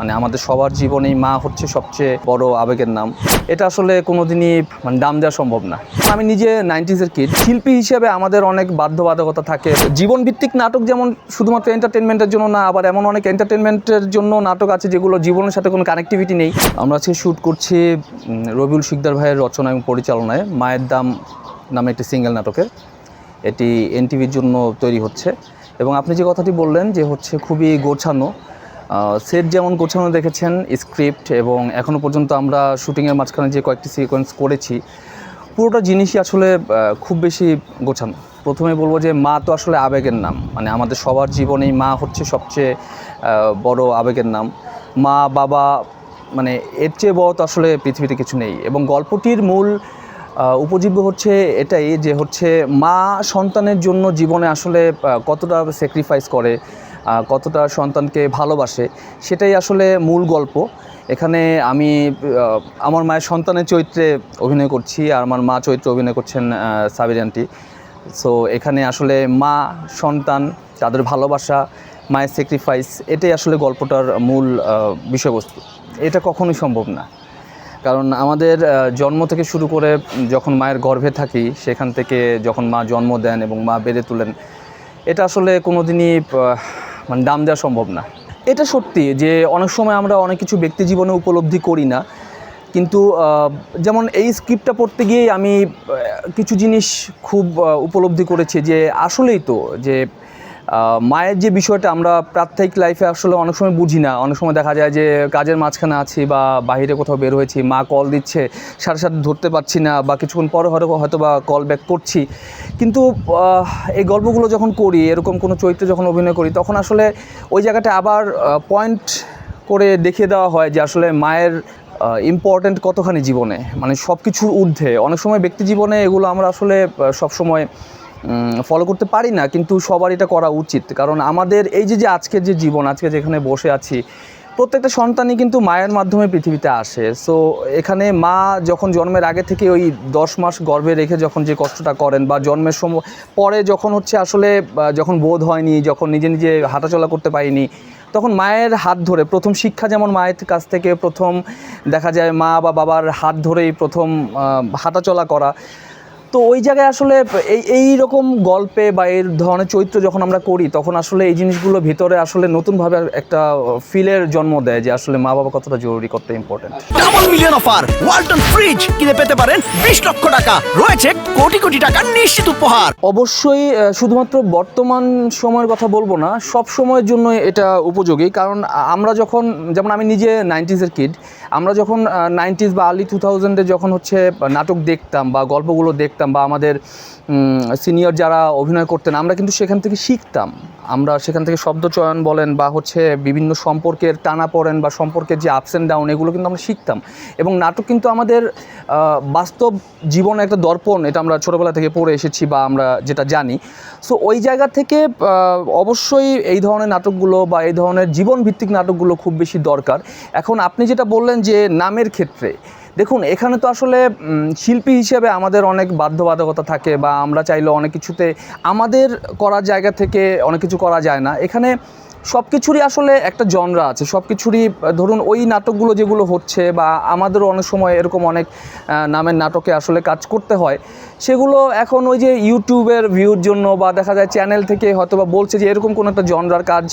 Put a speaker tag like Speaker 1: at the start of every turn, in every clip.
Speaker 1: মানে আমাদের সবার জীবনেই মা হচ্ছে সবচেয়ে বড় আবেগের নাম। এটা আসলে কোনোদিনই দাম দেওয়া সম্ভব না। আমি নিজে 90s-এর কিড। শিল্পী হিসেবে আমাদের অনেক বাধ্যবাধকতা থাকে। জীবনভিত্তিক নাটক যেমন শুধুমাত্র এন্টারটেনমেন্টের জন্য না, আবার এমন অনেক এন্টারটেনমেন্টের জন্য নাটক আছে যেগুলো জীবনের সাথে কোনো কানেক্টিভিটি নেই। আমরা আজকে শ্যুট করছি রবিউল শিকদার ভাইয়ের রচনা এবং পরিচালনায় মায়ের দাম নামে একটি সিঙ্গেল নাটকের। এটি এনটিভির জন্য তৈরি হচ্ছে এবং আপনি যে কথাটি বললেন যে হচ্ছে খুবই গোছানো। সেট যেমন গোছানো দেখেছেন, স্ক্রিপ্ট এবং এখনও পর্যন্ত আমরা শুটিংয়ের মাঝখানে যে কয়েকটি সিকোয়েন্স করেছি, পুরোটা জিনিসই আসলে খুব বেশি গোছানো। প্রথমে বলবো যে মা তো আসলে আবেগের নাম। মানে আমাদের সবার জীবনেই মা হচ্ছে সবচেয়ে বড় আবেগের নাম। মা বাবা মানে এর চেয়ে বড় তো আসলে পৃথিবীতে কিছু নেই। এবং গল্পটির মূল উপজীব্য হচ্ছে এটাই যে হচ্ছে মা সন্তানের জন্য জীবনে আসলে কতটা স্যাক্রিফাইস করে, কতটা সন্তানকে ভালোবাসে, সেটাই আসলে মূল গল্প। এখানে আমি আমার মায়ের সন্তানের চরিত্রে অভিনয় করছি, আর আমার মা চরিত্রে অভিনয় করছেন সাবির আন্টি। সো এখানে আসলে মা সন্তান, তাদের ভালোবাসা, মায়ের স্যাক্রিফাইস, এটাই আসলে গল্পটার মূল বিষয়বস্তু। এটা কখনোই সম্ভব না, কারণ আমাদের জন্ম থেকে শুরু করে যখন মায়ের গর্ভে থাকি, সেখান থেকে যখন মা জন্ম দেন এবং মা বেড়ে তোলেন, এটা আসলে কোনোদিনই দাম দেওয়া সম্ভব না। এটা সত্যি যে অনেক সময় আমরা অনেক কিছু ব্যক্তি জীবনে উপলব্ধি করি না, কিন্তু যেমন এই স্ক্রিপ্টটা পড়তে গিয়েই আমি কিছু জিনিস খুব উপলব্ধি করেছি যে আসলেই তো যে মায়ের যে বিষয়টা আমরা প্রাত্যহিক লাইফে আসলে অনেক সময় বুঝি না। অনেক সময় দেখা যায় যে কাজের মাঝখানে আছি বা বাইরে কোথাও বের হয়েছি, মা কল দিচ্ছে, সাথে সাথে ধরতে পারছি না, বা কিছুক্ষণ পরে হয়তো বা কল ব্যাক করছি। কিন্তু এই গল্পগুলো যখন করি, এরকম কোনো চরিত্রে যখন অভিনয় করি, তখন আসলে ওই জায়গাটা আবার পয়েন্ট করে দেখিয়ে দেওয়া হয় যে আসলে মায়ের ইম্পর্ট্যান্ট কতখানি জীবনে, মানে সব কিছুর ঊর্ধ্বে। অনেক সময় ব্যক্তি জীবনে এগুলো আমরা আসলে সবসময় ফলো করতে পারি না, কিন্তু সবার এটা করা উচিত। কারণ আমাদের এই যে আজকের যে জীবন, আজকে যেখানে বসে আছি, প্রত্যেকটা সন্তানই কিন্তু মায়ের মাধ্যমে পৃথিবীতে আসে। সো এখানে মা যখন জন্মের আগে থেকে ওই 10 মাস গর্ভে রেখে যখন যে কষ্টটা করেন, বা জন্মের সময় পরে যখন হচ্ছে আসলে যখন বোধ হয়নি, যখন নিজে নিজে হাঁটাচলা করতে পারিনি, তখন মায়ের হাত ধরে প্রথম শিক্ষা, যেমন মায়ের কাছ থেকে প্রথম দেখা যায় মা বা বাবার হাত ধরেই প্রথম হাঁটাচলা করা। তো ওই জায়গায় আসলে এই রকম গল্পে বা এই ধরনের চরিত্র যখন আমরা করি, তখন আসলে এই জিনিসগুলো ভিতরে আসলে নতুনভাবে একটা ফিলের জন্ম দেয় যে আসলে মা বাবা কতটা জরুরি, কতটা important.
Speaker 2: Double million offer Walton fridge কিনে পেতে পারেন 20 লক্ষ টাকা, রয়েছে কোটি কোটি টাকার নিশ্চিত উপহার।
Speaker 1: অবশ্যই শুধুমাত্র বর্তমান সময়ের কথা বলবো না, সব সময়ের জন্য এটা উপযোগী। কারণ আমরা যখন, যেমন আমি নিজে 90s-এর কিড, আমরা যখন 90s বা আর্লি 2000-এ যখন হচ্ছে নাটক দেখতাম বা গল্পগুলো দেখতাম, বা আমাদের সিনিয়র যারা অভিনয় করতেন, আমরা কিন্তু সেখান থেকে শিখতাম। আমরা সেখান থেকে শব্দচয়ন বলেন বা হচ্ছে বিভিন্ন সম্পর্কের টানাপোড়েন বা সম্পর্কের যে আপস অ্যান্ড ডাউন, এগুলো কিন্তু আমরা শিখতাম। এবং নাটক কিন্তু আমাদের বাস্তব জীবনে একটা দর্পণ, এটা আমরা ছোটোবেলা থেকে পড়ে এসেছি বা আমরা যেটা জানি। সো ওই জায়গা থেকে অবশ্যই এই ধরনের নাটকগুলো বা এই ধরনের জীবনভিত্তিক নাটকগুলো খুব বেশি দরকার। এখন আপনি যেটা বললেন যে নামের ক্ষেত্রে, দেখুন এখানে তো আসলে শিল্পী হিসেবে আমাদের অনেক বাধ্যবাধকতা থাকে, বা আমরা চাইলে অনেক কিছুতে আমাদের করার জায়গা থেকে অনেক কিছু করা যায় না। এখানে সব কিছুরই আসলে একটা জনরা আছে, সব কিছুরই ধরুন ওই নাটকগুলো যেগুলো হচ্ছে, বা আমাদেরও অনেক সময় এরকম অনেক নামের নাটকে আসলে কাজ করতে হয়, সেগুলো এখন ওই যে ইউটিউবের ভিউর জন্য, বা দেখা যায় চ্যানেল থেকে হয়তো বা বলছে যে এরকম কোনো একটা জনরার কাজ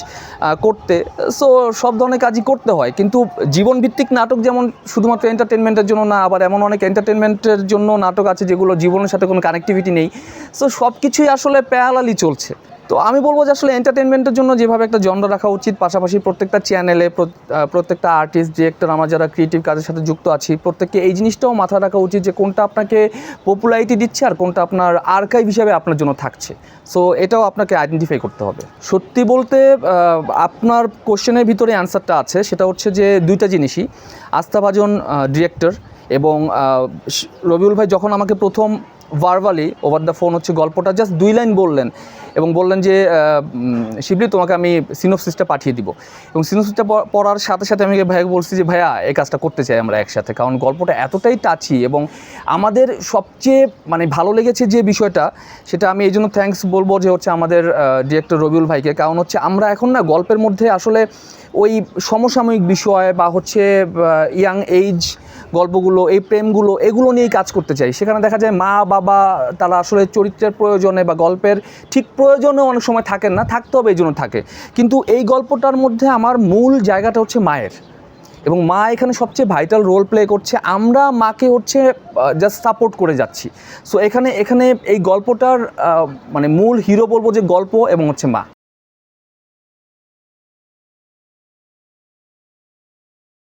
Speaker 1: করতে। সো সব ধরনের কাজই করতে হয়, কিন্তু জীবনভিত্তিক নাটক যেমন শুধুমাত্র এন্টারটেনমেন্টের জন্য না, আবার এমন অনেক এন্টারটেনমেন্টের জন্য নাটক আছে যেগুলো জীবনের সাথে কোনো কানেক্টিভিটি নেই। সো সব কিছুই আসলে প্যারালালি চলছে। তো আমি বলবো যে আসলে এন্টারটেনমেন্টের জন্য যেভাবে একটা জনরা রাখা উচিত, পাশাপাশি প্রত্যেকটা চ্যানেলে প্রত্যেকটা আর্টিস্ট, ডিরেক্টর, আমরা যারা ক্রিয়েটিভ কাজের সাথে যুক্ত আছি, প্রত্যেককে এই জিনিসটাও মাথায় রাখা উচিত যে কোনটা আপনাকে পপুলারিটি দিচ্ছে আর কোনটা আপনার আর্কাইভ হিসাবে আপনার জন্য থাকছে। সো এটাও আপনাকে আইডেন্টিফাই করতে হবে। সত্যি বলতে আপনার কোশ্চেনের ভিতরে অ্যান্সারটা আছে, সেটা হচ্ছে যে দুইটা জিনিসই। আস্থাভাজন ডিরেক্টর এবং রবিউল ভাই যখন আমাকে প্রথম ভার্বালি ওভার দ্য ফোন হচ্ছে গল্পটা জাস্ট 2 লাইন বললেন, এবং বললেন যে শিবলি তোমাকে আমি সিনোপসিসটা পাঠিয়ে দিব। এবং সিনোপসিসটা পড়ার সাথে সাথে আমি ভাইকে বলছি যে ভাইয়া এই কাজটা করতে চাই আমরা একসাথে, কারণ গল্পটা এতটাই টাচি। এবং আমাদের সবচেয়ে মানে ভালো লেগেছে যে বিষয়টা, সেটা আমি এই জন্য থ্যাঙ্কস বলবো যে হচ্ছে আমাদের ডিরেক্টর রবিউল ভাইকে। কারণ হচ্ছে আমরা এখন না গল্পের মধ্যে আসলে ওই সমসাময়িক বিষয় বা হচ্ছে ইয়াং এইজ গল্পগুলো, এই প্রেমগুলো, এগুলো নিয়েই কাজ করতে চাই। সেখানে দেখা যায় মা বাবা তারা আসলে চরিত্রের প্রয়োজনে বা গল্পের ঠিক প্রয়োজনেও অনেক সময় থাকেন না, থাকতে হবে এই জন্য থাকে। কিন্তু এই গল্পটার মধ্যে আমার মূল জায়গাটা হচ্ছে মায়ের, এবং মা এখানে সবচেয়ে ভাইটাল রোল প্লে করছে। আমরা মাকে হচ্ছে জাস্ট সাপোর্ট করে যাচ্ছি। সো এখানে এই গল্পটার মানে মূল হিরো বলবো যে গল্প এবং হচ্ছে মা।